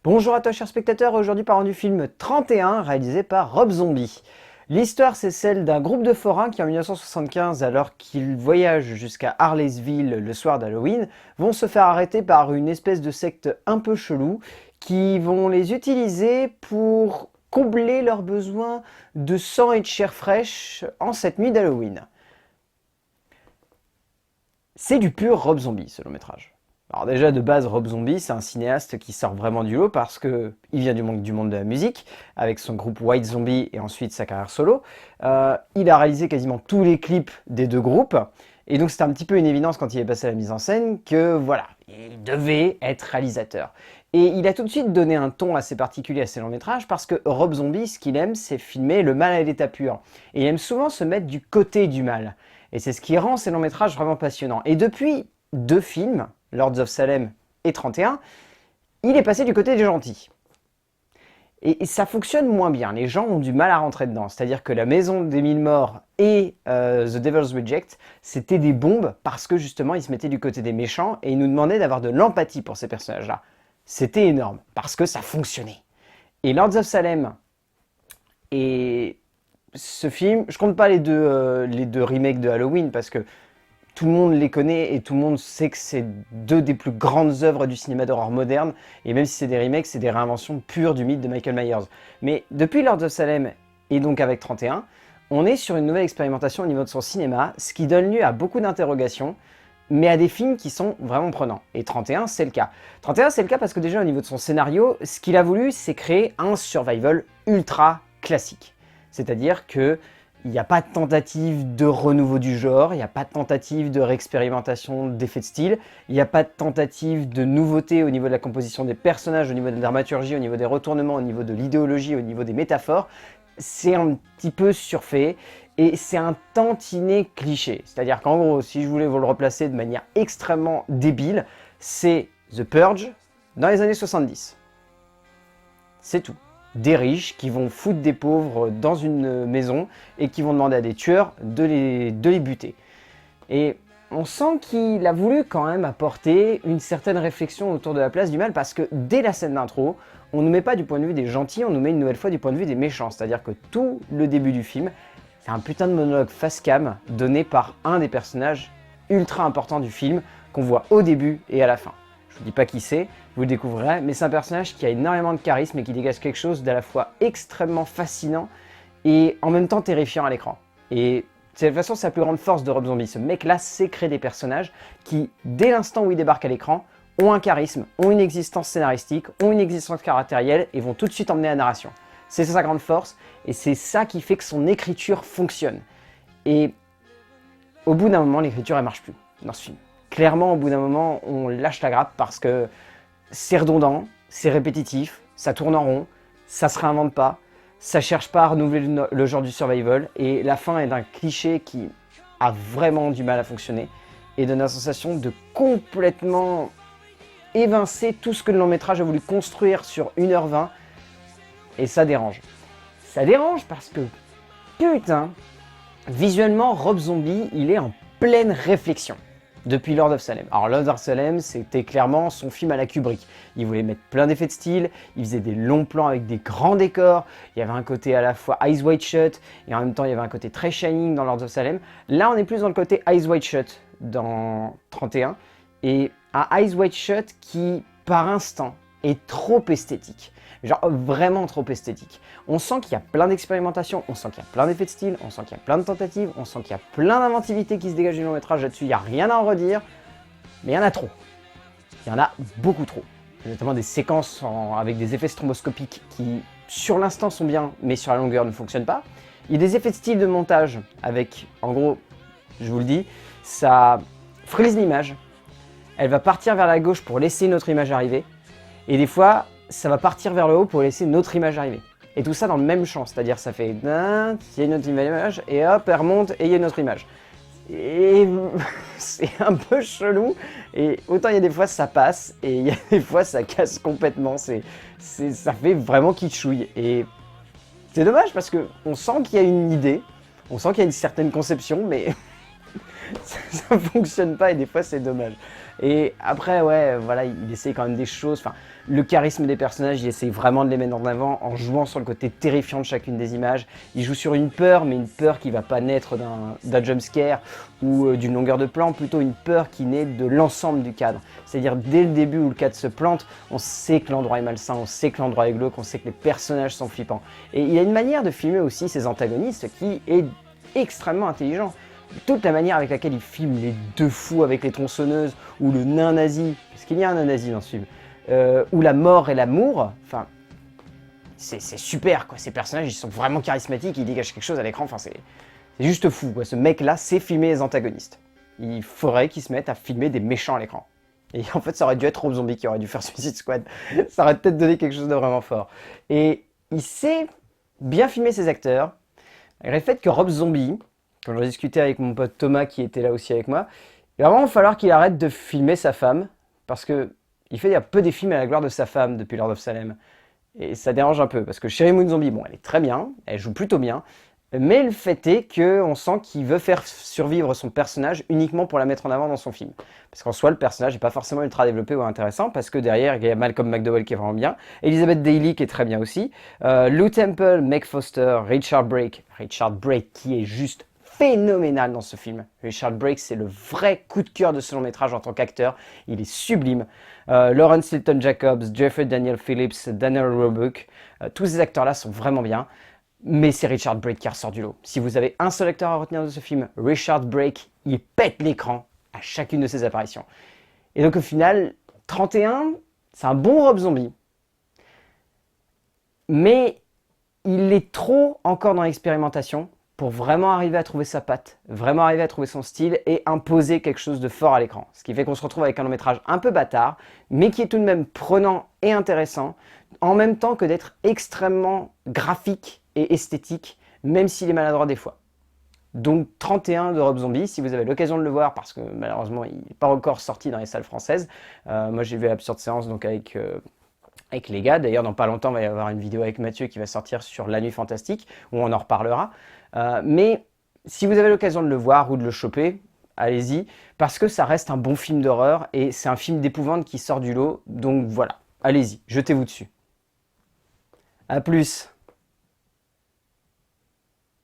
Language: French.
Bonjour à toi chers spectateurs, aujourd'hui parlons du film 31 réalisé par Rob Zombie. L'histoire c'est celle d'un groupe de forains qui en 1975, alors qu'ils voyagent jusqu'à Harleysville le soir d'Halloween, vont se faire arrêter par une espèce de secte un peu chelou qui vont les utiliser pour combler leurs besoins de sang et de chair fraîche en cette nuit d'Halloween. C'est du pur Rob Zombie ce long métrage. Alors déjà de base Rob Zombie c'est un cinéaste qui sort vraiment du lot parce que il vient du monde de la musique avec son groupe White Zombie et ensuite sa carrière solo. Il a réalisé quasiment tous les clips des deux groupes et donc c'était un petit peu une évidence quand il est passé à la mise en scène que voilà, il devait être réalisateur. Et il a tout de suite donné un ton assez particulier à ses longs métrages parce que Rob Zombie ce qu'il aime c'est filmer le mal à l'état pur. Et il aime souvent se mettre du côté du mal. Et c'est ce qui rend ses longs métrages vraiment passionnants. Et depuis deux films, Lords of Salem et 31, il est passé du côté des gentils. Et ça fonctionne moins bien, les gens ont du mal à rentrer dedans. C'est-à-dire que la Maison des Mille Morts et The Devil's Reject, c'était des bombes parce que justement ils se mettaient du côté des méchants et ils nous demandaient d'avoir de l'empathie pour ces personnages-là. C'était énorme, parce que ça fonctionnait. Et Lords of Salem et ce film, je compte pas les deux remakes de Halloween parce que tout le monde les connaît et tout le monde sait que c'est deux des plus grandes œuvres du cinéma d'horreur moderne. Et même si c'est des remakes, c'est des réinventions pures du mythe de Michael Myers. Mais depuis Lords of Salem et donc avec 31, on est sur une nouvelle expérimentation au niveau de son cinéma, ce qui donne lieu à beaucoup d'interrogations, mais à des films qui sont vraiment prenants. Et 31, c'est le cas. 31, c'est le cas parce que déjà au niveau de son scénario, ce qu'il a voulu, c'est créer un survival ultra classique. C'est-à-dire que il n'y a pas de tentative de renouveau du genre, il n'y a pas de tentative de réexpérimentation d'effets de style, il n'y a pas de tentative de nouveauté au niveau de la composition des personnages, au niveau de la dramaturgie, au niveau des retournements, au niveau de l'idéologie, au niveau des métaphores. C'est un petit peu surfait et c'est un tantinet cliché. C'est-à-dire qu'en gros, si je voulais vous le replacer de manière extrêmement débile, c'est The Purge dans les années 70. C'est tout. Des riches qui vont foutre des pauvres dans une maison et qui vont demander à des tueurs de les buter. Et on sent qu'il a voulu quand même apporter une certaine réflexion autour de la place du mal parce que dès la scène d'intro, on ne nous met pas du point de vue des gentils, on nous met une nouvelle fois du point de vue des méchants. C'est-à-dire que tout le début du film, c'est un putain de monologue face cam donné par un des personnages ultra importants du film qu'on voit au début et à la fin. Je vous dis pas qui c'est, vous le découvrirez, mais c'est un personnage qui a énormément de charisme et qui dégage quelque chose d'à la fois extrêmement fascinant et en même temps terrifiant à l'écran. Et de toute façon, c'est la plus grande force de Rob Zombie. Ce mec-là sait créer des personnages qui, dès l'instant où ils débarquent à l'écran, ont un charisme, ont une existence scénaristique, ont une existence caractérielle et vont tout de suite emmener la narration. C'est sa grande force et c'est ça qui fait que son écriture fonctionne. Et au bout d'un moment, l'écriture, elle marche plus dans ce film. Clairement, au bout d'un moment, on lâche la grappe parce que c'est redondant, c'est répétitif, ça tourne en rond, ça se réinvente pas, ça cherche pas à renouveler le genre du survival, et la fin est d'un cliché qui a vraiment du mal à fonctionner, et donne la sensation de complètement évincer tout ce que le long métrage a voulu construire sur 1h20, et ça dérange. Ça dérange parce que, putain, visuellement, Rob Zombie, il est en pleine réflexion. Depuis Lords of Salem. Alors Lords of Salem, c'était clairement son film à la Kubrick. Il voulait mettre plein d'effets de style, il faisait des longs plans avec des grands décors, il y avait un côté à la fois Eyes Wide Shut, et en même temps il y avait un côté très Shining dans Lords of Salem. Là on est plus dans le côté Eyes Wide Shut dans 31, et un Eyes Wide Shut qui, par instant, est trop esthétique. Genre vraiment trop esthétique. On sent qu'il y a plein d'expérimentations, on sent qu'il y a plein d'effets de style, on sent qu'il y a plein de tentatives, on sent qu'il y a plein d'inventivité qui se dégage du long métrage là-dessus, il n'y a rien à en redire, mais il y en a trop. Il y en a beaucoup trop. Notamment des séquences avec des effets stromboscopiques qui, sur l'instant, sont bien, mais sur la longueur ne fonctionnent pas. Il y a des effets de style de montage avec, en gros, je vous le dis, ça frise l'image, elle va partir vers la gauche pour laisser une autre image arriver, et des fois, ça va partir vers le haut pour laisser une autre image arriver. Et tout ça dans le même champ, c'est-à-dire ça fait il y a une autre image, et hop, elle remonte, et il y a une autre image. Et c'est un peu chelou, et autant il y a des fois ça passe, et il y a des fois ça casse complètement, ça fait vraiment kitschouille. Et c'est dommage parce qu'on sent qu'il y a une idée, on sent qu'il y a une certaine conception, mais ça fonctionne pas et des fois c'est dommage. Et après, ouais, voilà, il essaye quand même des choses. Enfin, le charisme des personnages, il essaye vraiment de les mettre en avant en jouant sur le côté terrifiant de chacune des images. Il joue sur une peur, mais une peur qui va pas naître d'un jumpscare ou d'une longueur de plan, plutôt une peur qui naît de l'ensemble du cadre. C'est-à-dire dès le début où le cadre se plante, on sait que l'endroit est malsain, on sait que l'endroit est glauque, on sait que les personnages sont flippants. Et il y a une manière de filmer aussi ses antagonistes qui est extrêmement intelligent. Toute la manière avec laquelle il filme les deux fous avec les tronçonneuses, ou le nain nazi, parce qu'il y a un nain nazi dans ce film, ou la mort et l'amour, enfin, c'est super quoi. Ces personnages, ils sont vraiment charismatiques, ils dégagent quelque chose à l'écran, enfin, c'est juste fou quoi. Ce mec-là sait filmer les antagonistes. Il faudrait qu'il se mette à filmer des méchants à l'écran. Et en fait, ça aurait dû être Rob Zombie qui aurait dû faire Suicide Squad. Ça aurait peut-être donné quelque chose de vraiment fort. Et il sait bien filmer ses acteurs. Le fait que Rob Zombie, quand j'en discutais avec mon pote Thomas qui était là aussi avec moi, il va vraiment falloir qu'il arrête de filmer sa femme, parce que il fait un peu des films à la gloire de sa femme depuis Lord of Salem. Et ça dérange un peu, parce que Sheri Moon Zombie, bon, elle est très bien, elle joue plutôt bien, mais le fait est qu'on sent qu'il veut faire survivre son personnage uniquement pour la mettre en avant dans son film. Parce qu'en soi, le personnage n'est pas forcément ultra développé ou intéressant, parce que derrière, il y a Malcolm McDowell qui est vraiment bien, Elizabeth Daily qui est très bien aussi, Lou Temple, Meg Foster, Richard Brake qui est juste phénoménal dans ce film. Richard Brake, c'est le vrai coup de cœur de ce long métrage en tant qu'acteur, il est sublime. Lawrence Hilton Jacobs, Jeffrey Daniel Phillips, Daniel Roebuck, tous ces acteurs-là sont vraiment bien. Mais c'est Richard Brake qui ressort du lot. Si vous avez un seul acteur à retenir de ce film, Richard Brake, il pète l'écran à chacune de ses apparitions. Et donc au final, 31, c'est un bon Rob Zombie. Mais il est trop encore dans l'expérimentation pour vraiment arriver à trouver sa patte, vraiment arriver à trouver son style et imposer quelque chose de fort à l'écran. Ce qui fait qu'on se retrouve avec un long métrage un peu bâtard, mais qui est tout de même prenant et intéressant, en même temps que d'être extrêmement graphique et esthétique, même s'il est maladroit des fois. Donc 31 de Rob Zombie, si vous avez l'occasion de le voir, parce que malheureusement il n'est pas encore sorti dans les salles françaises. Moi j'ai vu l'absurde séance donc avec les gars. D'ailleurs, dans pas longtemps, il va y avoir une vidéo avec Mathieu qui va sortir sur La Nuit Fantastique, où on en reparlera. Mais si vous avez l'occasion de le voir ou de le choper, allez-y, parce que ça reste un bon film d'horreur, et c'est un film d'épouvante qui sort du lot. Donc voilà, allez-y, jetez-vous dessus. A plus.